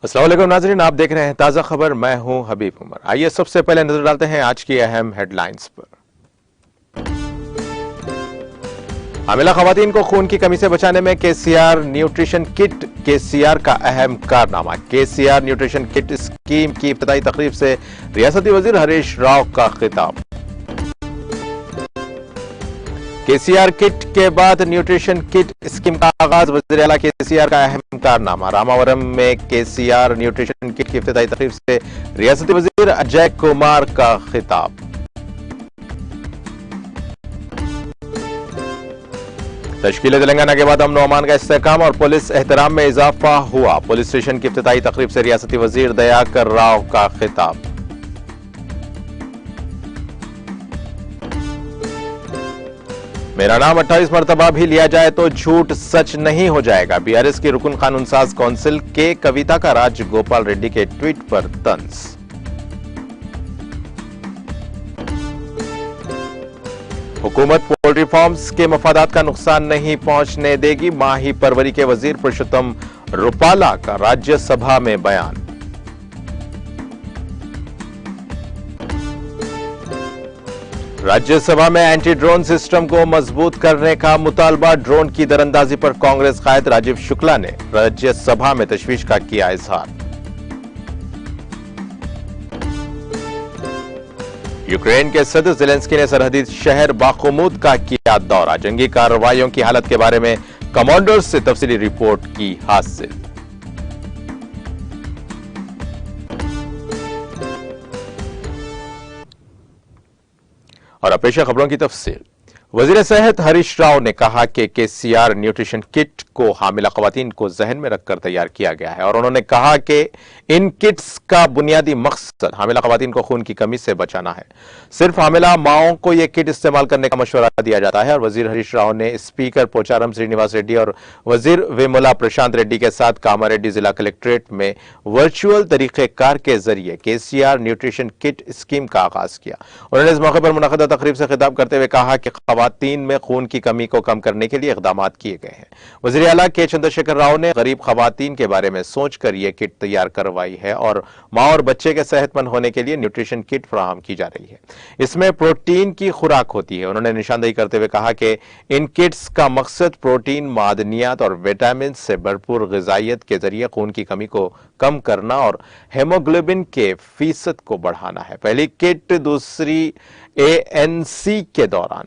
السلام علیکم ناظرین، آپ دیکھ رہے ہیں تازہ خبر، میں ہوں حبیب عمر۔ آئیے سب سے پہلے نظر ڈالتے ہیں آج کی اہم ہیڈ لائنز پر۔ حاملہ خواتین کو خون کی کمی سے بچانے میں کے سی آر نیوٹریشن کٹ، کے سی آر کا اہم کارنامہ۔ کے سی آر نیوٹریشن کٹ اسکیم کی ابتدائی تقریب سے ریاستی وزیر ہریش راؤ کا خطاب۔ کے سی آر کٹ کے بعد نیوٹریشن کٹ اسکیم کا آغاز، وزیر اعلیٰ کے سی آر کا اہم کارنامہ۔ راماورم میں کے سی آر نیوٹریشن کٹ کی ابتدائی تقریب سے ریاستی وزیر اجے کمار کا خطاب۔ تشکیل تلنگانہ کے بعد امن و امان کا استحکام اور پولیس احترام میں اضافہ ہوا، پولیس اسٹیشن کی افتتاحی تقریب سے ریاستی وزیر دیاکر راؤ کا خطاب۔ میرا نام 28 مرتبہ بھی لیا جائے تو جھوٹ سچ نہیں ہو جائے گا، بی آر ایس کی رکن قانون ساز کونسل کے کویتا کا راج گوپال ریڈی کے ٹویٹ پر طنز۔ حکومت پولٹری فارمز کے مفادات کا نقصان نہیں پہنچنے دے گی، ماہی پروری کے وزیر پرشوتم روپالا کا راجیہ سبھا میں بیان۔ راجیہ سبھا میں اینٹی ڈرون سسٹم کو مضبوط کرنے کا مطالبہ، ڈرون کی دراندازی پر کانگریس قائد راجیو شکلا نے راجیہ سبھا میں تشویش کا کیا اظہار۔ یوکرین کے صدر زیلنسکی نے سرحدی شہر باخمود کا کیا دورہ، جنگی کارروائیوں کی حالت کے بارے میں کمانڈرز سے تفصیلی رپورٹ کی حاصل۔ اور اب پیش ہے خبروں کی تفصیل۔ وزیر صحت ہریش راؤ نے کہا کہ کے سی آر نیوٹریشن کٹ کو حاملہ خواتین کو ذہن میں رکھ کر تیار کیا گیا ہے، اور انہوں نے کہا کہ ان کٹس کا بنیادی مقصد حاملہ خواتین کو خون کی کمی سے بچانا ہے۔ صرف حاملہ ماؤں کو یہ کٹ استعمال کرنے کا مشورہ دیا جاتا ہے، اور وزیر ہریش راؤ نے اسپیکر پوچارم سرینیواس ریڈی اور وزیر ویملا پرشانت ریڈی کے ساتھ کاماریڈی ضلع کلکٹریٹ میں ورچوئل طریقہ کار کے ذریعے کے سی آر نیوٹریشن کٹ اسکیم کا آغاز کیا۔ انہوں نے اس موقع پر منعقدہ تقریب سے خطاب کرتے ہوئے کہا کہ خواتین میں خون کی کمی کو کم کرنے کے لیے اقدامات کیے گئے ہیں۔ وزیر اعلیٰ کے چندر شیکھر راؤ نے غریب خواتین کے بارے میں سوچ کر یہ کٹ تیار کروائی ہے، اور ماں اور بچے کے صحت مند ہونے کے لیے نیوٹریشن کٹ فراہم کی جا رہی ہے۔ اس میں پروٹین کی خوراک ہوتی ہے۔ انہوں نے نشاندہی کرتے ہوئے کہا کہ ان کٹس کا مقصد پروٹین، معدنیات اور وٹامن سے بھرپور غذائیت کے ذریعے خون کی کمی کو کم کرنا اور ہیموگلوبن کے فیصد کو بڑھانا ہے۔ پہلی کٹ دوسری اے این سی کے دوران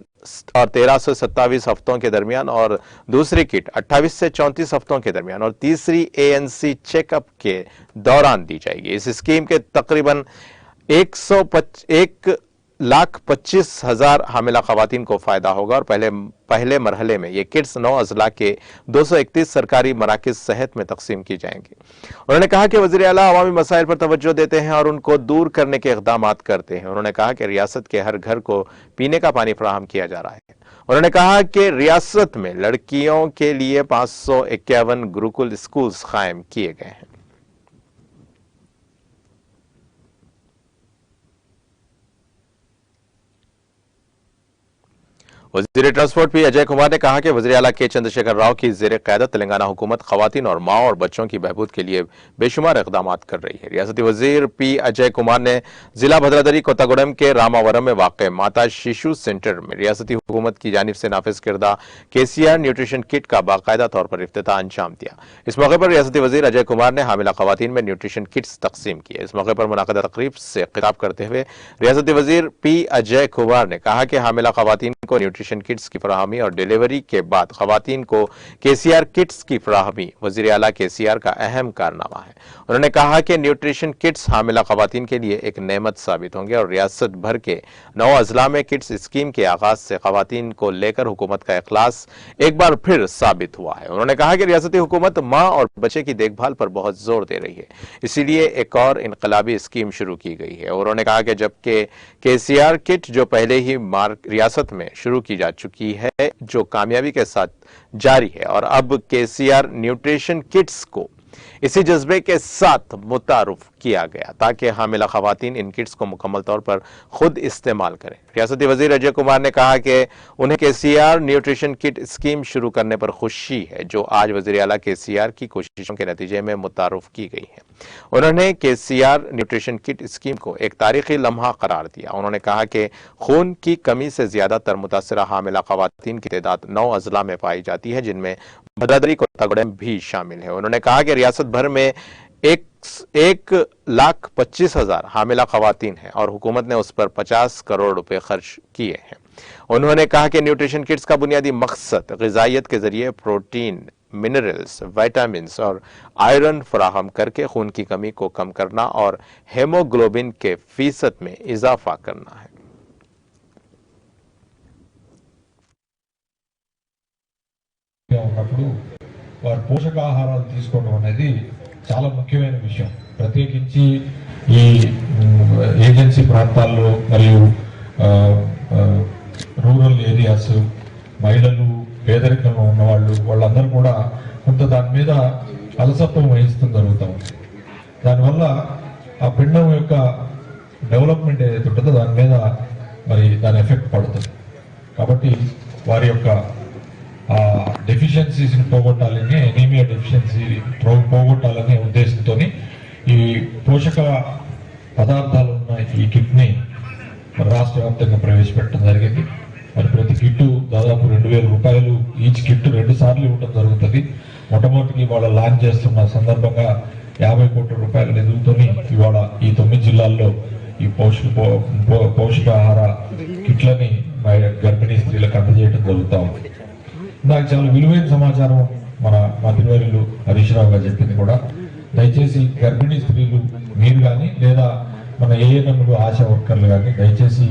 اور 13 سے 27 ہفتوں کے درمیان، اور دوسری کٹ 28 سے 34 ہفتوں کے درمیان، اور تیسری اے این سی چیک اپ کے دوران دی جائے گی۔ اس اسکیم کے تقریباً 1,25,000 حاملہ خواتین کو فائدہ ہوگا، اور پہلے مرحلے میں یہ کٹس 9 اضلاع کے 231 سرکاری مراکز صحت میں تقسیم کی جائیں گی۔ انہوں نے کہا کہ وزیر اعلیٰ عوامی مسائل پر توجہ دیتے ہیں اور ان کو دور کرنے کے اقدامات کرتے ہیں۔ انہوں نے کہا کہ ریاست کے ہر گھر کو پینے کا پانی فراہم کیا جا رہا ہے۔ انہوں نے کہا کہ ریاست میں لڑکیوں کے لیے 551 گروکل اسکولز قائم کیے گئے ہیں۔ وزیر ٹرانسپورٹ پی اجے کمار نے کہا کہ وزیر اعلیٰ کے چندر شیکھر راؤ کی زیر قیادت تلنگانہ حکومت خواتین اور ماں اور بچوں کی بہبود کے لیے بے شمار اقدامات کر رہی ہے۔ ریاستی وزیر پی اجے کمار نے ضلع بھدرادری کوتاگوڑم کے راماورم میں واقع ماتا شیشو سینٹر میں ریاستی حکومت کی جانب سے نافذ کردہ کے سی آر نیوٹریشن کٹ کا باقاعدہ طور پر افتتاح انجام دیا۔ اس موقع پر ریاستی وزیر اجے کمار نے حاملہ خواتین میں نیوٹریشن کٹس تقسیم کیے۔ اس موقع پر منعقدہ تقریب سے خطاب کرتے ہوئے ریاستی وزیر پی اجے کمار نے کہا کہ حاملہ خواتین کو نیوٹریشن کٹس کی فراہمی اور ڈیلیوری کے بعد خواتین کو کے سی آر کٹس کی فراہمی وزیر اعلیٰ کے سی آر کا اہم کارنامہ ہے۔ انہوں نے کہا کہ نیوٹریشن کٹس حاملہ خواتین کے لیے ایک نعمت ثابت ہوں گے، اور ریاست بھر کے 9 اضلاع میں کٹس اسکیم کے آغاز سے خواتین کو لے کر حکومت کا اخلاص ایک بار پھر ثابت ہوا ہے۔ انہوں نے کہا کہ ریاستی حکومت ماں اور بچے کی دیکھ بھال پر بہت زور دے رہی ہے، اسی لیے ایک اور انقلابی اسکیم شروع کی گئی ہے۔ انہوں نے کہا کہ جبکہ کے سی آر کٹ جو پہلے ہی ریاست میں شروع کی جا چکی ہے، جو کامیابی کے ساتھ جاری ہے، اور اب کے سی آر نیوٹریشن کٹس کو اسی جذبے کے ساتھ متعارف किया गया ताकि हामिला खवातीन इन किट्स को मुकम्मल तौर पर खुद इस्तेमाल करें। रियासती वजीर अजय कुमार ने कहा कि उन्हें केसीआर न्यूट्रिशन किट स्कीम शुरू करने पर खुशी है जो आज वजीर आला केसीआर की कोशिशों के नतीजे में मुतारुफ की गई है। उन्होंने केसीआर न्यूट्रिशन किट स्कीम को एक तारीखी लम्हा करार दिया। उन्होंने कहा कि खून की कमी से ज्यादातर मुतासरा हामिला खवातीन की तादाद 9 अजला में पाई जाती है जिनमें भद्रादरी कोत्तागुडेम भी शामिल है। उन्होंने कहा कि रियासत भर में 1,25,000 हामिला खवातीन हैं और हुकूमत ने उस पर 50 करोड़ रुपए खर्च किए हैं। उन्होंने कहा कि न्यूट्रिशन किट्स का बुनियादी मकसद ग़िज़ाइयत के जरिए प्रोटीन, मिनरल्स, विटामिन्स और आयरन फराहम करके खून की कमी को कम करना और हेमोग्लोबिन के फीसद में इजाफा करना है। వారు పోషకాహారాలు తీసుకోవడం అనేది చాలా ముఖ్యమైన విషయం. ప్రత్యేకించి ఈ ఏజెన్సీ ప్రాంతాల్లో మరియు రూరల్ ఏరియాస్ మహిళలు పేదరికంలో ఉన్నవాళ్ళు వాళ్ళందరూ కూడా కొంత దాని మీద అలసత్వం వహిస్తూ జరుగుతాం. దానివల్ల ఆ పిండం యొక్క డెవలప్మెంట్ ఏదైతే ఉంటుందో దాని మీద మరి దాని ఎఫెక్ట్ పడుతుంది. కాబట్టి వారి యొక్క డెఫిషియన్సీస్ని పోగొట్టాలని, ఎనీమియా డెఫిషియన్సీ పోగొట్టాలనే ఉద్దేశంతో ఈ పోషక పదార్థాలు ఉన్న ఈ కిట్ని రాష్ట్ర వ్యాప్తంగా ప్రవేశపెట్టడం జరిగింది. మరి ప్రతి కిట్టు దాదాపు 2,000 రూపాయలు ఈచ్ కిట్టు 2 సార్లు ఇవ్వడం జరుగుతుంది. మొట్టమొదటికి ఇవాళ లాంచ్ చేస్తున్న సందర్భంగా 50 కోట్ల రూపాయల నిధులతో ఇవాళ ఈ 9 జిల్లాల్లో ఈ పౌష్టికాహార కిట్లని గర్భిణీ స్త్రీలకు అందజేయడం జరుగుతూ ఉంది. నాకు చాలా విలువైన సమాచారం మన మంత్రివర్యులు హరీష్ రావు గారు చెప్పింది కూడా. దయచేసి గర్భిణీ స్త్రీలు మీరు కానీ లేదా మన ఏఎన్ఎంలు, ఆశా వర్కర్లు కానీ దయచేసి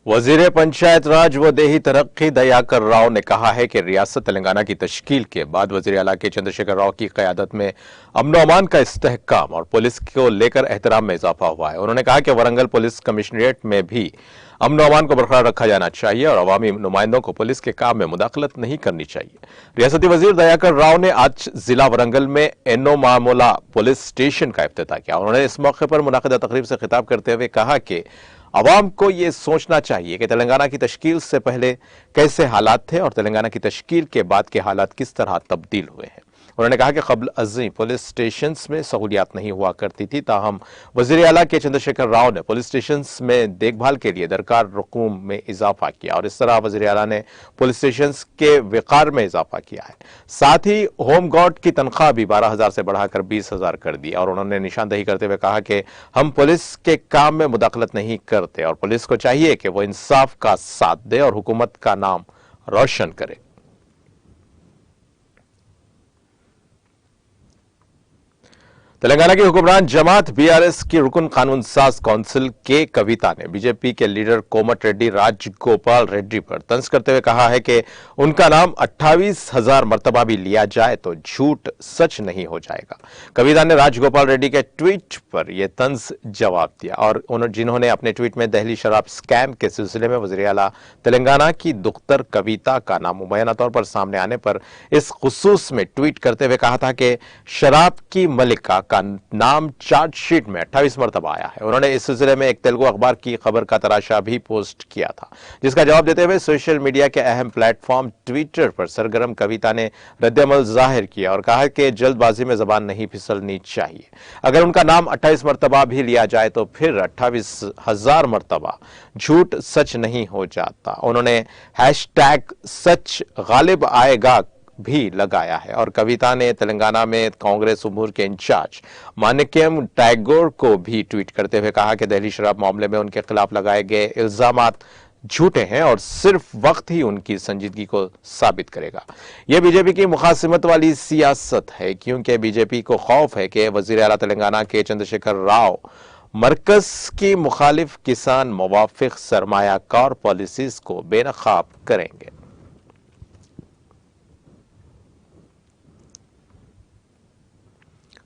वजीर पंचायत राज व देही तरक्की दयाकर राव ने कहा है कि रियासत तेलंगाना की तश्कील के बाद वजीर आला के चंद्रशेखर राव की क़यादत में अमन व अमान का इस्तेहकाम और पुलिस को लेकर एहतराम में इजाफा हुआ है। उन्होंने कहा कि वरंगल पुलिस कमिश्नरेट में भी अमन व अमान को बरकरार रखा जाना चाहिए और अवामी नुमाइंदों को पुलिस के काम में मुदाखलत नहीं करनी चाहिए। रियासती वजीर दयाकर राव ने आज जिला वरंगल में एनो मामूला पुलिस स्टेशन का इफ्तिताह किया। उन्होंने इस मौके पर मुनाकिदा तकरीब से खिताब करते हुए कहा कि अवाम को ये सोचना चाहिए कि तेलंगाना की तश्कील से पहले कैसे हालात थे और तेलंगाना की तश्कील के बाद के हालात किस तरह तब्दील हुए हैं। उन्होंने कहा कि क़ब्ल अज़ीं पुलिस स्टेशंस में सहूलियात नहीं हुआ करती थी, ताहम वज़ीर आला के चंद्रशेखर राव ने पुलिस स्टेशंस में देखभाल के लिए दरकार रकूम में इजाफा किया और इस तरह वज़ीर आला ने पुलिस स्टेशंस के विक़ार में इजाफा किया है। साथ ही होम गार्ड की तनख्वाह भी 12,000 से बढ़ाकर 20,000 कर दी और उन्होंने निशानदही करते हुए कहा कि हम पुलिस के काम में मुदाखलत नहीं करते और पुलिस को चाहिए कि वो इंसाफ का साथ दे और हुकूमत का नाम रोशन करे। तेलंगाना की हुक्मरान जमात बीआरएस की रुकन कानून साज काउंसिल के कविता ने बीजेपी के लीडर कोमट रेड्डी राजगोपाल रेड्डी पर तंज करते हुए कहा है कि उनका नाम 28,000 मरतबा भी लिया जाए तो झूठ सच नहीं हो जाएगा। कविता ने राजगोपाल रेड्डी के ट्वीट पर यह तंज जवाब दिया और जिन्होंने अपने ट्वीट में दहली शराब स्कैम के सिलसिले में वज़ीर आला तेलंगाना की दुख्तर कविता का नाम मुबैना तौर पर सामने आने पर इस खुसूस में ट्वीट करते हुए कहा था कि शराब की मलिका का नाम चार्जशीट में 28 मरतबा आया है। उन्होंने इस सिलसिले में एक तेलुगु अखबार की खबर का तराशा भी पोस्ट किया था, जिसका जवाब देते हुए सोशल मीडिया के अहम प्लेटफॉर्म ट्विटर पर सरगर्म कविता ने रद्द-ए-अमल जाहिर किया और कहा कि जल्दबाजी में जबान नहीं फिसलनी चाहिए। अगर उनका नाम 28 मरतबा भी लिया जाए तो फिर 28,000 मरतबा झूठ सच नहीं हो जाता। उन्होंने हैशटैग सच गालिब आएगा भी लगाया है और कविता ने तेलंगाना में कांग्रेस उमूर के इंचार्ज मानिक्यम टैगोर को भी ट्वीट करते हुए कहा कि दहली शराब मामले में उनके खिलाफ लगाए गए इल्जामात झूठे हैं और सिर्फ वक्त ही उनकी संजीदगी को साबित करेगा। यह बीजेपी की मुखासिमत वाली सियासत है, क्योंकि बीजेपी को खौफ है कि वजीर आला तेलंगाना के चंद्रशेखर राव मरकज की मुखालिफ किसान मुवाफिक सरमायाकार पॉलिसीज को बेनकाब करेंगे।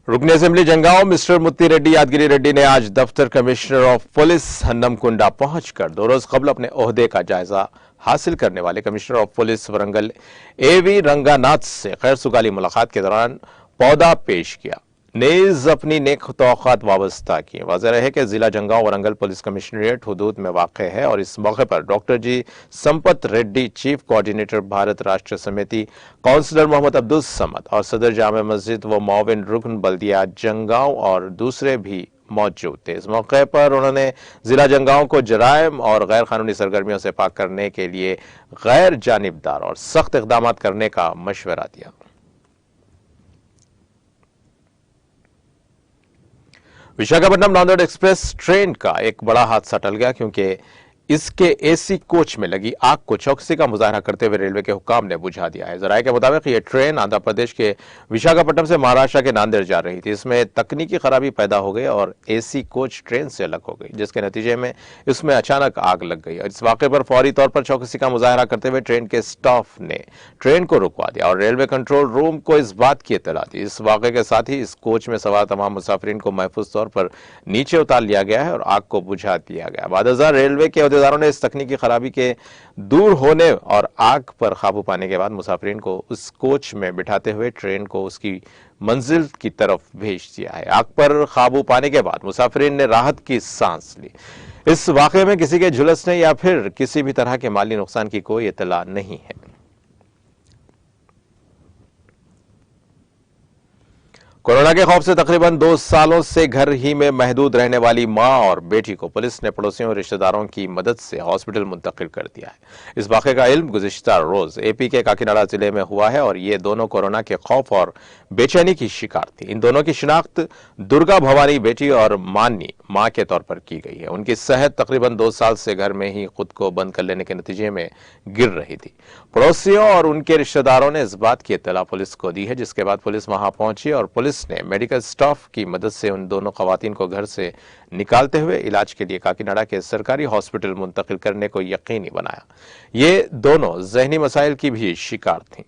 रुकन असेंबली जंगांव मिस्टर मुत्ती रेड्डी यादगिरी रेड्डी ने आज दफ्तर कमिश्नर ऑफ पुलिस हन्नमकुंडा पहुंचकर 2 रोज कबल अपने ओहदे का जायजा हासिल करने वाले कमिश्नर ऑफ पुलिस वरंगल एवी रंगानाथ से खैर सुगाली मुलाकात के दौरान पौधा पेश किया। नेज अपनी नेक तौक़ात वाबस्ता की। वाज़ेह रहे कि जिला जंगांव वरंगल पुलिस कमिश्नरेट हुदूद में वाक़ है और इस मौके पर डॉक्टर जी संपत रेड्डी, चीफ कोऑर्डिनेटर भारत राष्ट्र समिति, काउंसलर मोहम्मद अब्दुल समद और सदर जामे मस्जिद व मुआविन रुकन बल्दिया जंगांव और दूसरे भी मौजूद थे। इस मौके पर उन्होंने जिला जंगांव को जराइम और गैर कानूनी सरगर्मियों से पाक करने के लिए गैर जानिबदार और सख्त इक़दामात करने का मशवरा दिया। विशाखापट्टनम नांदेड़ एक्सप्रेस ट्रेन का एक बड़ा हादसा टल गया क्योंकि इसके एसी कोच में लगी आग को चौकसी का मुजाहरा करते हुए रेलवे के हुक्काम ने बुझा दिया है। जराये के मुताबिक यह ट्रेन आंध्र प्रदेश के विशाखापट्टनम से महाराष्ट्र के नांदेड़ जा रही थी। इसमें तकनीकी खराबी पैदा हो गई और एसी कोच ट्रेन से अलग हो गई, जिसके नतीजे में इसमें अचानक आग लग गई। और इस वाक़े पर फौरी तौर पर चौकसी का मुजाहरा करते हुए ट्रेन के स्टाफ ने ट्रेन को रुकवा दिया और रेलवे कंट्रोल रूम को इस बात की इत्तला दी। इस वाक़े के साथ ही इस कोच में सवार तमाम मुसाफिरीन को महफूज तौर पर नीचे उतार लिया गया है और आग को बुझा दिया गया। बादशाह रेलवे के अहदेदारों ने इस तकनीकी खराबी के दूर होने और आग पर काबू पाने के बाद मुसाफिरीन को उस कोच में बिठाते हुए ट्रेन को उसकी मंजिल की तरफ भेज दिया है। आग पर काबू पाने के बाद मुसाफिरीन ने राहत की सांस ली। इस वाकये में किसी के झुलसने या फिर किसी भी तरह के माली नुकसान की कोई इत्तला नहीं है। कोरोना के खौफ से तकरीबन 2 सालों से घर ही में महदूद रहने वाली मां और बेटी को पुलिस ने पड़ोसियों और रिश्तेदारों की मदद से हॉस्पिटल मुंतकिल कर दिया है। इस वाक़े का इल्म गुज़िश्ता रोज एपी के काकीनाडा जिले में हुआ है और ये दोनों कोरोना के खौफ और बेचैनी की शिकार थी। इन दोनों की शिनाख्त दुर्गा भवानी बेटी और मानी मां के तौर पर की गई है। उनकी सेहत तकरीबन 2 साल से घर में ही खुद को बंद कर लेने के नतीजे में गिर रही थी। पड़ोसियों और उनके रिश्तेदारों ने इस बात की इत्तला पुलिस को दी है, जिसके बाद पुलिस वहां पहुंची और पुलिस ने मेडिकल स्टाफ की मदद से उन दोनों खवातीन को घर से निकालते हुए इलाज के लिए काकीनाडा के सरकारी हॉस्पिटल मुंतकिल करने को यकीनी बनाया। ये दोनों ज़हनी मसाइल की भी शिकार थीं।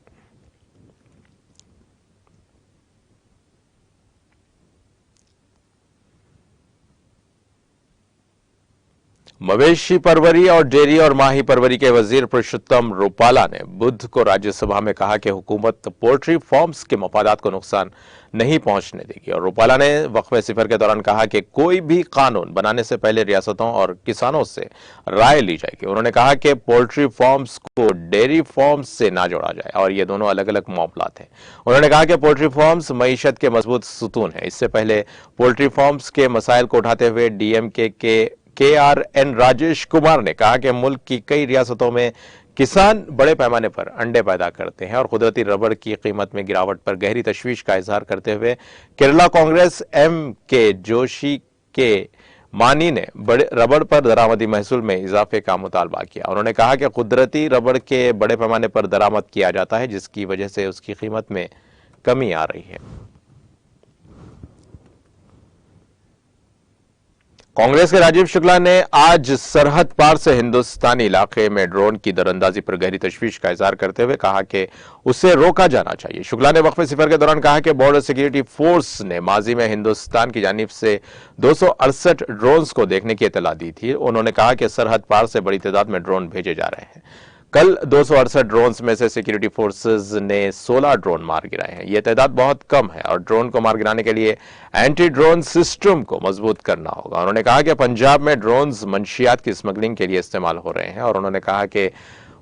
मवेशी परवरी और डेयरी और माही परवरी के वजीर पुरुषोत्तम रूपाला ने बुध को राज्यसभा में कहा कि हुकूमत पोल्ट्री फार्म्स के मफादात को नुकसान नहीं पहुंचने देगी। और रूपाला ने वक्फे सिफर के दौरान कहा कि कोई भी कानून बनाने से पहले रियासतों और किसानों से राय ली जाएगी। उन्होंने कहा कि पोल्ट्री फार्म्स को डेयरी फार्म्स से ना जोड़ा जाए और ये दोनों अलग अलग मामलात हैं। उन्होंने कहा कि पोल्ट्री फार्म्स मईशत के मजबूत सुतून है। इससे पहले पोल्ट्री फार्म्स के मसाइल को उठाते हुए डीएमके के आर.एन. राजेश कुमार ने कहा कि मुल्क की कई रियासतों में किसान बड़े पैमाने पर अंडे पैदा करते हैं और कुदरती रबड़ की कीमत में गिरावट पर गहरी तशवीश का इजहार करते हुए केरला कांग्रेस एम.के. जोशी के मानी ने रबड़ पर दरामदी महसूल में इजाफे का मुतालबा किया। उन्होंने कहा कि कुदरती रबड़ के बड़े पैमाने पर दरामद किया जाता है, जिसकी वजह से उसकी कीमत में कमी आ रही है। कांग्रेस के राजीव शुक्ला ने आज सरहद पार से हिंदुस्तानी इलाके में ड्रोन की दरअंदाजी पर गहरी तशवीश का इजहार करते हुए कहा कि उसे रोका जाना चाहिए। शुक्ला ने वक्फे सिफर के दौरान कहा कि बॉर्डर सिक्योरिटी फोर्स ने माजी में हिंदुस्तान की जानिब से 268 ड्रोन्स को देखने की इतला दी थी। उन्होंने कहा कि सरहद पार से बड़ी तादाद में ड्रोन भेजे जा रहे हैं। कल 268 ड्रोन्स में से सिक्योरिटी फोर्सेस ने 16 ड्रोन मार गिराए हैं। यह तादाद बहुत कम है और ड्रोन को मार गिराने के लिए एंटी ड्रोन सिस्टम को मजबूत करना होगा। उन्होंने कहा कि पंजाब में ड्रोन्स मंशियात की स्मगलिंग के लिए इस्तेमाल हो रहे हैं और उन्होंने कहा कि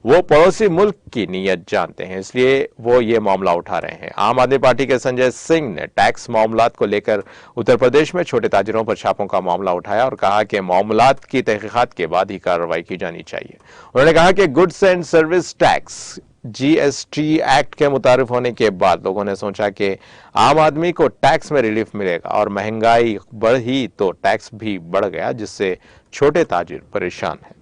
वो पड़ोसी मुल्क की नीयत जानते हैं, इसलिए वो ये मामला उठा रहे हैं। आम आदमी पार्टी के संजय सिंह ने टैक्स मामलात को लेकर उत्तर प्रदेश में छोटे ताजिरों पर छापों का मामला उठाया और कहा कि मामलात की तहकीकात के बाद ही कार्रवाई की जानी चाहिए। उन्होंने कहा कि goods and service tax GST act के मुतारिफ होने के बाद लोगों ने सोचा कि आम आदमी को टैक्स में रिलीफ मिलेगा और महंगाई बढ़ी तो टैक्स भी बढ़ गया, जिससे छोटे ताजिर परेशान हैं।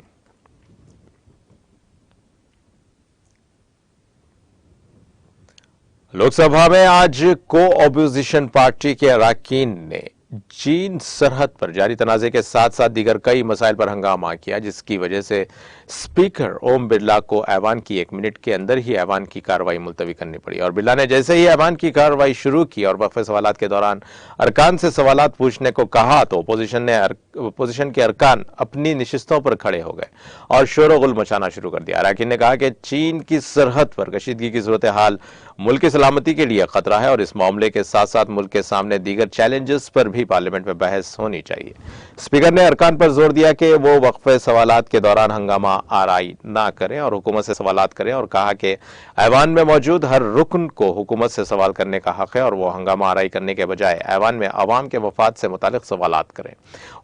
लोकसभा में आज को ऑपोजिशन पार्टी के अरकान ने चीन सरहद पर जारी तनाज़े के साथ साथ दीगर कई मसाइल पर हंगामा किया, जिसकी वजह से स्पीकर ओम बिरला को ऐवान की 1 मिनट के अंदर ही ऐवान की कार्रवाई मुलतवी करनी पड़ी। और बिरला ने जैसे ही ऐवान की कार्रवाई शुरू की और वक्फे सवालात के दौरान अरकान से सवालात पूछने को कहा तो अपोजिशन के अरकान अपनी निशिस्तों पर खड़े हो गए और शोर-ओ-गुल मचाना शुरू कर दिया। अरकान ने कहा कि चीन की सरहद पर कशीदगी की सूरत हाल मुल्क की सलामती के लिए खतरा है और इस मामले के साथ साथ मुल्क के सामने दीगर चैलेंजेस पर भी पार्लियामेंट में बहस होनी चाहिए। स्पीकर ने अरकान पर जोर दिया कि वो वक्फे सवालात के दौरान हंगामा आराई ना करें और हुकूमत से सवालात करें और कहा कि ऐवान में मौजूद हर रुकन को हुकूमत से सवाल करने का हक है और वो हंगामा आराई करने के बजाय ऐवान में अवाम के मफाद से मुतालिक सवालात करें।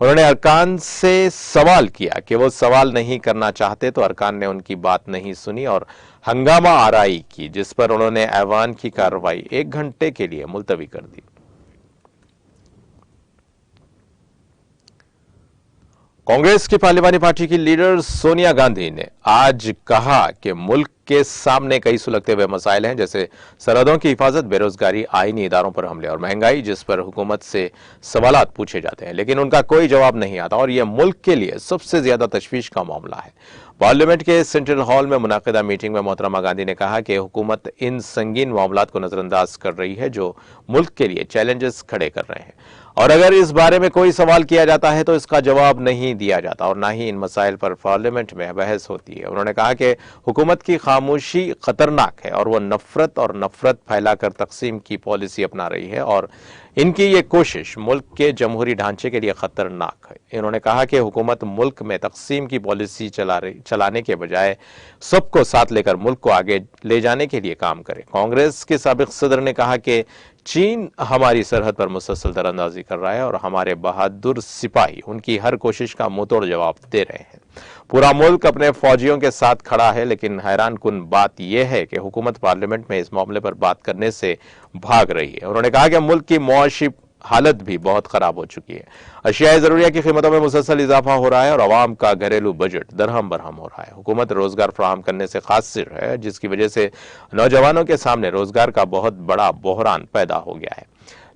उन्होंने अरकान से सवाल किया कि वो सवाल नहीं करना चाहते तो अरकान ने उनकी बात नहीं सुनी और हंगामा आराई की, जिस पर उन्होंने ऐवान की कार्रवाई 1 घंटे के लिए मुलतवी कर दी। कांग्रेस की पार्लियामानी पार्टी की लीडर सोनिया गांधी ने आज कहा कि मुल्क के सामने कई सुलगते हुए मसाइल हैं, जैसे सरहदों की हिफाजत, बेरोजगारी, आईनी इदारों पर हमले और महंगाई, जिस पर हुकूमत से सवालात पूछे जाते हैं लेकिन उनका कोई जवाब नहीं आता और यह मुल्क के लिए सबसे ज्यादा तशवीश का मामला है। पार्लियामेंट के सेंट्रल हॉल में मुनाकिदा मीटिंग में मोहतरमा गांधी ने कहा कि हुकूमत इन संगीन मामलात को नजरअंदाज कर रही है जो मुल्क के लिए चैलेंजेस खड़े कर रहे हैं और अगर इस बारे में कोई सवाल किया जाता है तो इसका जवाब नहीं दिया जाता और ना ही इन मसाइल पर पार्लियामेंट में बहस होती है। उन्होंने कहा कि हुकूमत की खामोशी खतरनाक है और वो नफरत फैलाकर तकसीम की पॉलिसी अपना रही है और इनकी ये कोशिश मुल्क के जमहूरी ढांचे के लिए खतरनाक है। इन्होंने कहा कि हुकूमत मुल्क में तकसीम की पॉलिसी चलाने के बजाय सबको साथ लेकर मुल्क को आगे ले जाने के लिए काम करे। कांग्रेस के साबिक सदर ने कहा कि चीन हमारी सरहद पर मुसलसल दरअंदाजी कर रहा है और हमारे बहादुर सिपाही उनकी हर कोशिश का मुंहतोड़ जवाब दे रहे हैं। पूरा मुल्क अपने फौजियों के साथ खड़ा है, लेकिन हैरान कुन बात यह है कि हुकूमत पार्लियामेंट में इस मामले पर बात करने से भाग रही है। उन्होंने कहा कि मुल्क की मुआशी हालत भी बहुत खराब हो चुकी है। अशियाए जरूरिया की कीमतों में मुसलसल इजाफा हो रहा है और आवाम का घरेलू बजट दरहम बरहम हो रहा है। हुकूमत रोजगार फराहम करने से कासिर है, जिसकी वजह से नौजवानों के सामने रोजगार का बहुत बड़ा बहरान पैदा हो गया है।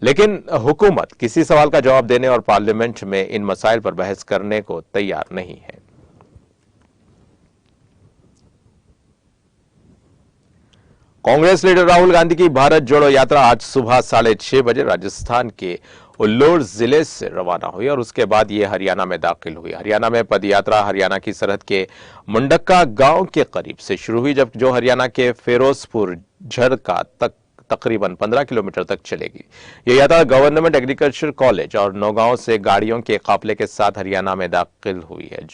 लेकिन हुकूमत किसी सवाल का जवाब देने और पार्लियामेंट में इन मसाइल पर बहस करने को तैयार नहीं है। कांग्रेस लीडर राहुल गांधी की भारत जोड़ो यात्रा आज सुबह 6:30 बजे राजस्थान के उल्लोर जिले से रवाना हुई और उसके बाद ये हरियाणा में दाखिल हुई। हरियाणा में पदयात्रा हरियाणा की सरहद के मुंडक्का गांव के करीब से शुरू हुई, जब जो हरियाणा के फिरोजपुर झरका तक तकरीबन 15 किलोमीटर तक चलेगी। यह यात्रा गवर्नमेंट एग्रीकल्चर कॉलेज और नौगांव से गाड़ियों के काफिले के साथ हरियाणा में दाखिल हुई है,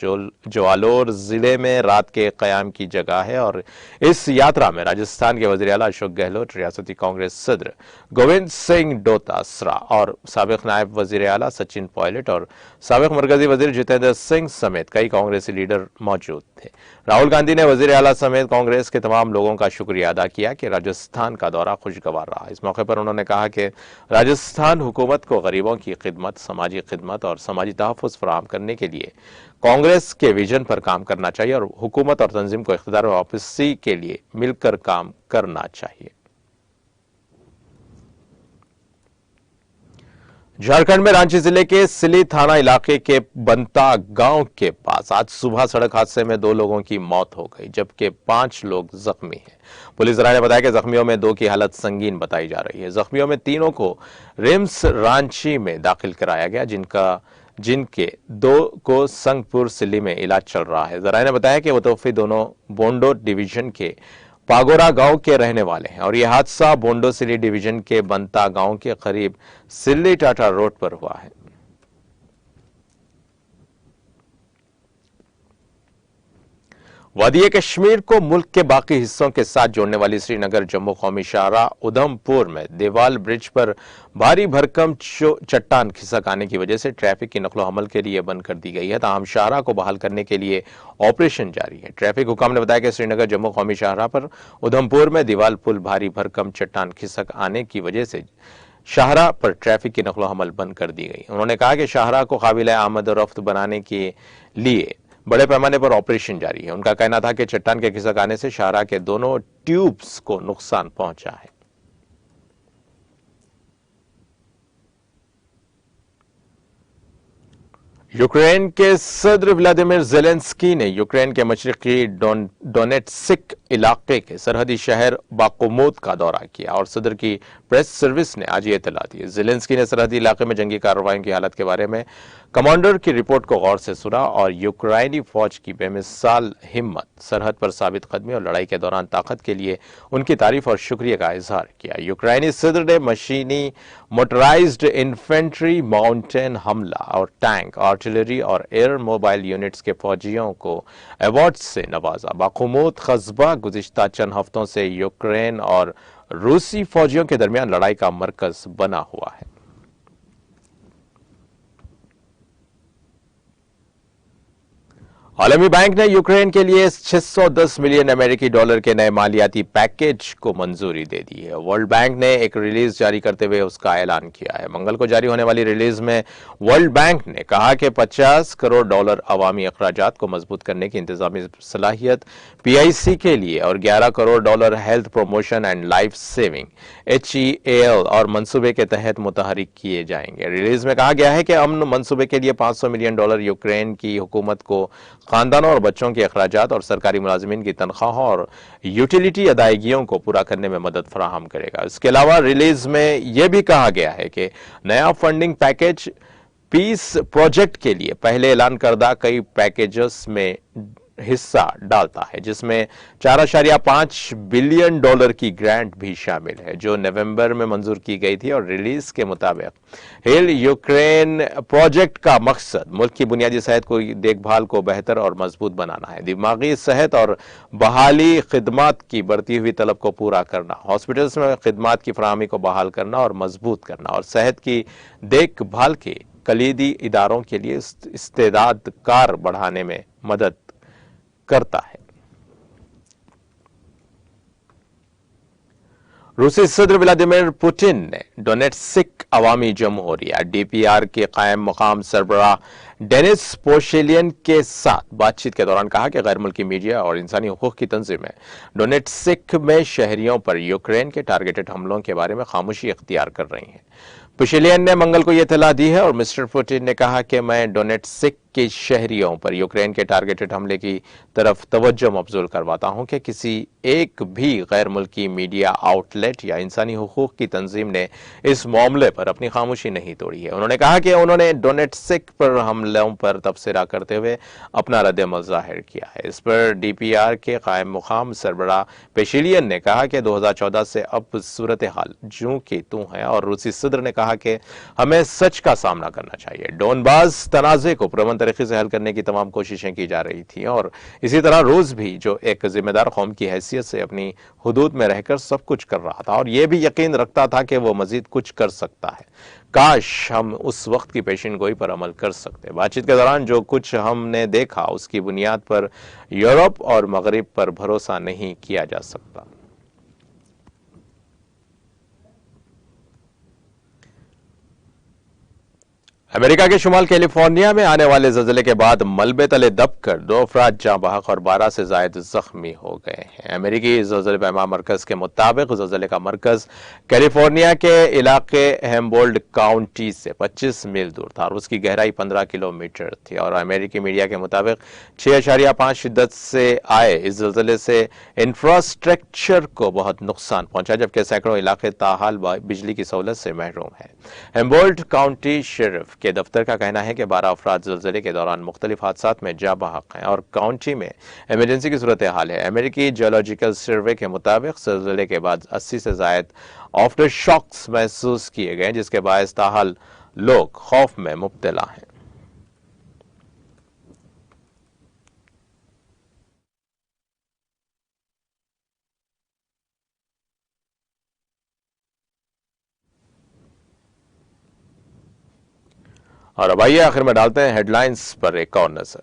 जो आलोर जिले में रात के कयाम की जगह है। और इस यात्रा में राजस्थान के वजीर आला अशोक गहलोत, रियासती कांग्रेस सदर गोविंद सिंह डोटासरा और साबिक नायब वजीर आला सचिन पायलट और साबिक मरकजी वजीर जितेंद्र सिंह समेत कई कांग्रेसी लीडर मौजूद थे। राहुल गांधी ने वजीर आला समेत कांग्रेस के तमाम लोगों का शुक्रिया अदा किया कि राजस्थान का दौरा खुशगवार रहा। इस मौके पर उन्होंने कहा कि राजस्थान हुकूमत को गरीबों की खिदमत, समाजी खिदमत और समाजी तहफ़्फ़ुज़ फराहम करने के लिए कांग्रेस के विजन पर काम करना चाहिए और हुकूमत और तंजीम को इख्तियार वापसी के लिए मिलकर काम करना चाहिए। झारखंड में रांची जिले के सिली थाना इलाके के बंता गांव के पास आज सुबह सड़क हादसे में 2 लोगों की मौत हो गई, जबकि 5 लोग जख्मी हैं। पुलिस ने बताया कि जख्मियों में 2 की हालत संगीन बताई जा रही है। जख्मियों में 3 को रिम्स रांची में दाखिल कराया गया, जिनके 2 को संगपुर सिल्ली में इलाज चल रहा है। जराये ने बताया कि वो तोहफी दोनों बोंडो डिवीजन के पागोरा गांव के रहने वाले हैं और यह हादसा बोंडो सिली डिवीजन के बंता गांव के करीब सिल्ली टाटा रोड पर हुआ है। वादी कश्मीर को मुल्क के बाकी हिस्सों के साथ जोड़ने वाली श्रीनगर जम्मू कौमी शाहराह उधमपुर में देवाल ब्रिज पर भारी भरकम चट्टान खिसक आने की वजह से ट्रैफिक की नकलो हमल के लिए बंद कर दी गई है। ताहम शाहराह को बहाल करने के लिए ऑपरेशन जारी है। ट्रैफिक हुकाम ने बताया कि श्रीनगर जम्मू कौमी शाहराह पर उधमपुर में दीवाल पुल भारी भरकम चट्टान खिसक आने की वजह से शाहराह पर ट्रैफिक की नकलो हमल बंद कर दी गई। उन्होंने कहा कि शाहराह को काबिल आमद और रफ्त बनाने के लिए बड़े पैमाने पर ऑपरेशन जारी है। उनका कहना था कि चट्टान के खिसक आने से शाहराह के दोनों ट्यूब्स को नुकसान पहुंचा है। यूक्रेन के सदर व्लादिमीर ज़ेलेंस्की ने यूक्रेन के मशरकी डोनेट्स्क इलाके के सरहदी शहर बाखमुत का दौरा किया और सदर की प्रेस सर्विस ने आज ये इत्तला दी। ज़ेलेंस्की ने सरहदी इलाके में जंगी कार्रवाइयों की हालत के बारे में कमांडर की रिपोर्ट को गौर से सुना और यूक्राइनी फौज की बेमिसाल हिम्मत, सरहद पर साबित कदमी और लड़ाई के दौरान ताकत के लिए उनकी तारीफ और शुक्रिया का इजहार किया। यूक्राइनी सदर ने मशीनी, मोटराइज्ड इन्फेंट्री, माउंटेन हमला और टैंक, आर्टिलरी और एयर मोबाइल यूनिट्स के फौजियों को अवार्ड से नवाजा। बाखमुत कस्बा गुज़िश्ता चंद हफ्तों से यूक्रेन और रूसी फौजियों के दरमियान लड़ाई का मरकज बना हुआ है। आलमी बैंक ने यूक्रेन के लिए 610 मिलियन अमेरिकी डॉलर के नए मालियाती पैकेज को मंजूरी दे दी है। वर्ल्ड बैंक ने एक रिलीज जारी करते हुए उसका ऐलान किया है। मंगल को जारी होने वाली रिलीज में वर्ल्ड बैंक ने कहा कि 50 करोड़ डॉलर अवामी अखराजात को मजबूत करने की इंतजामी सलाहियत PIC के लिए और 11 crore dollar health promotion and life saving HEAL और मंसूबे के तहत मुतहरिक किए जाएंगे। रिलीज में कहा गया है कि अमन मंसूबे के लिए 500 मिलियन डॉलर यूक्रेन की हुकूमत को खानदानों और बच्चों के अखराजात और सरकारी मुलाजिमीन की तनख्वाहों और यूटिलिटी अदायगियों को पूरा करने में मदद फराहम करेगा। इसके अलावा रिलीज में यह भी कहा गया है कि नया फंडिंग पैकेज पीस प्रोजेक्ट के लिए पहले ऐलान करदा कई पैकेजेस में हिस्सा डालता है, जिसमें 4.5 बिलियन डॉलर की ग्रांट भी शामिल है, जो नवंबर में मंजूर की गई थी। और रिलीज के मुताबिक हेल यूक्रेन प्रोजेक्ट का मकसद मुल्क की बुनियादी सेहत को देखभाल को बेहतर और मजबूत बनाना है, दिमागी सेहत और बहाली खिदमात की बढ़ती हुई तलब को पूरा करना, हॉस्पिटल्स में खिदमात की फराहमी को बहाल करना और मजबूत करना और सेहत की देखभाल के कलीदी इदारों के लिए इस्तेदाद कार बढ़ाने में मदद करता है। रूसी सदर व्लादिमीर पुतिन ने डोनेट्स्क अवामी जमहूरिया DPR के कायम मकाम सरबराह डेनिस पोशेलियन के साथ बातचीत के दौरान कहा कि गैर मुल्की मीडिया और इंसानी हुकूक की तंजीमें डोनेट्स्क में शहरियों पर यूक्रेन के टारगेटेड हमलों के बारे में खामोशी इख्तियार कर रही हैं। पोशेलियन ने मंगल को यह इत्तला दी है और मिस्टर पुतिन ने कहा कि मैं डोनेट्स्क के शहरियों पर यूक्रेन के टारगेटेड हमले की तरफ तवज्जो मबजूल करवाता हूं कि किसी एक भी गैर मुल्की मीडिया आउटलेट या इंसानी हुकूक की तंजीम ने इस मामले पर अपनी खामोशी नहीं तोड़ी है। उन्होंने कहा कि उन्होंने डोनेट्स्क पर हमलों पर तबसरा करते हुए अपना रद्द-ए-अमल जाहिर किया है। इस पर DPR के कायम मुकाम सरबराह पेशिलियन ने कहा कि 2014 से अब सूरत हाल जूं की तूं है और रूसी सदर ने कहा कि हमें सच का सामना करना चाहिए। डोनबास तनाज़े को पुरअमन तरीके से हल करने की तमाम कोशिशें की जा रही थी और इसी तरह रूस भी, जो एक जिम्मेदार कौम की हैसियत से अपनी हुदूद में रहकर सब कुछ कर रहा था और यह भी यकीन रखता था कि वो मजीद कुछ कर सकता है। काश हम उस वक्त की पेशिनगोई पर अमल कर सकते। बातचीत के दौरान जो कुछ हमने देखा उसकी बुनियाद पर यूरोप और मगरिब पर भरोसा नहीं किया जा सकता। अमेरिका के शुमाल कैलिफोर्निया में आने वाले ज़लज़ले के बाद मलबे तले दबकर 2 अफराद जाँ बहक और 12 से ज़ायद जख्मी हो गए हैं। अमेरिकी ज़लज़ले पैमा मरकज़ के मुताबिक ज़लज़ले का मरकज़ कैलिफोर्निया के इलाके हेम्बोल्ड काउंटी से 25 मील दूर था और उसकी गहराई 15 किलोमीटर थी। और अमेरिकी मीडिया के मुताबिक 6.5 शिद्दत से आए इस ज़लज़ले से इंफ्रास्ट्रक्चर को बहुत नुकसान पहुंचा, जबकि सैकड़ों इलाके ताहाल बिजली की सहूलत से महरूम हैं। हेम्बोल्ड काउंटी शेरिफ के दफ्तर का कहना है कि 12 अफराद ज़लज़ले के दौरान मुख्तलिफ हादसात में जा बहक हैं और काउंटी में इमरजेंसी की सूरत हाल है। अमेरिकी जियोलॉजिकल सर्वे के मुताबिक ज़लज़ले के बाद 80 से ज़ायद आफ्टर शॉक्स महसूस किए गए, जिसके बायस ताहाल लोग खौफ में मुब्तला हैं। और अब आइए आखिर में डालते हैं हेडलाइंस पर एक और नजर।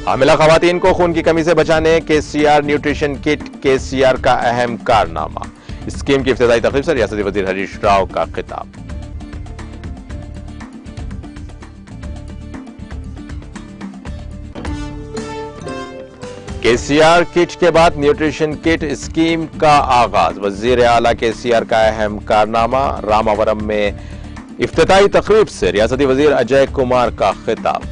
हामिला खवातीन को खून की कमी से बचाने KCR न्यूट्रिशन किट KCR का अहम कारनामा। स्कीम की इफ्तिताई तकरीब से रियासती वजीर हरीश राव का खिताब। KCR किट के बाद न्यूट्रिशन किट स्कीम का आगाज। वजीर आला KCR का अहम कारनामा। रामावरम में इफ्तिताई तकरीब से रियासती वजीर अजय कुमार का खिताब।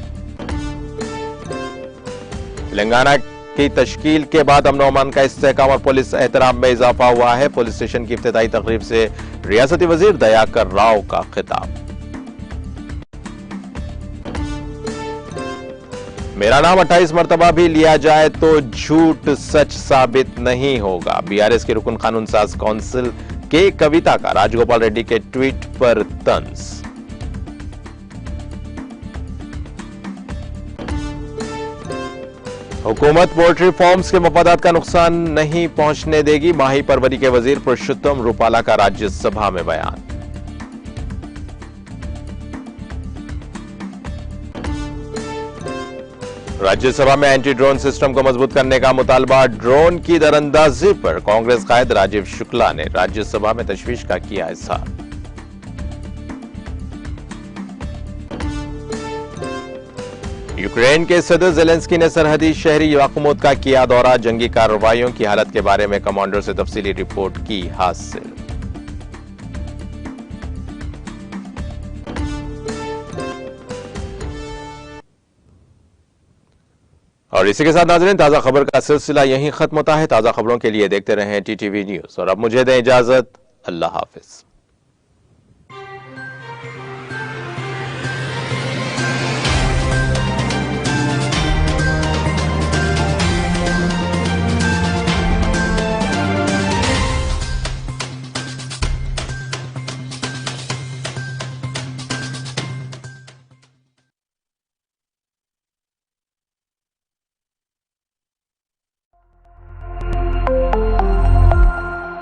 तेलंगाना की तश्कील के बाद अमन अमान का इस्तेहकाम और पुलिस एहतराम में इजाफा हुआ है। पुलिस स्टेशन की इफ्तिताई तकरीब से रियासती वजीर दयाकर राव का खिताब। मेरा नाम 28 मरतबा भी लिया जाए तो झूठ सच साबित नहीं होगा। बीआरएस के रुकन कानून साज काउंसिल के कविता का राजगोपाल रेड्डी के ट्वीट पर तंज। हुकूमत पोल्ट्री फार्म्स के मफादात का नुकसान नहीं पहुंचने देगी। माही परवरी के वजीर पुरुषोत्तम रूपाला का राज्यसभा में बयान। राज्यसभा में एंटी ड्रोन सिस्टम को मजबूत करने का मुतालबा। ड्रोन की दरअंदाजी पर कांग्रेस कायद राजीव शुक्ला ने राज्यसभा में तशवीश का किया इजहार। यूक्रेन के सदर जेलेंस्की ने सरहदी शहरी बाखमुत का किया दौरा। जंगी कार्रवाइयों की हालत के बारे में कमांडर से तफसीली रिपोर्ट की हासिल। और इसी के साथ नाज़रीन ताजा खबर का सिलसिला यहीं खत्म होता है। ताजा खबरों के लिए देखते रहें टीटीवी न्यूज और अब मुझे दें इजाजत। अल्लाह हाफिज।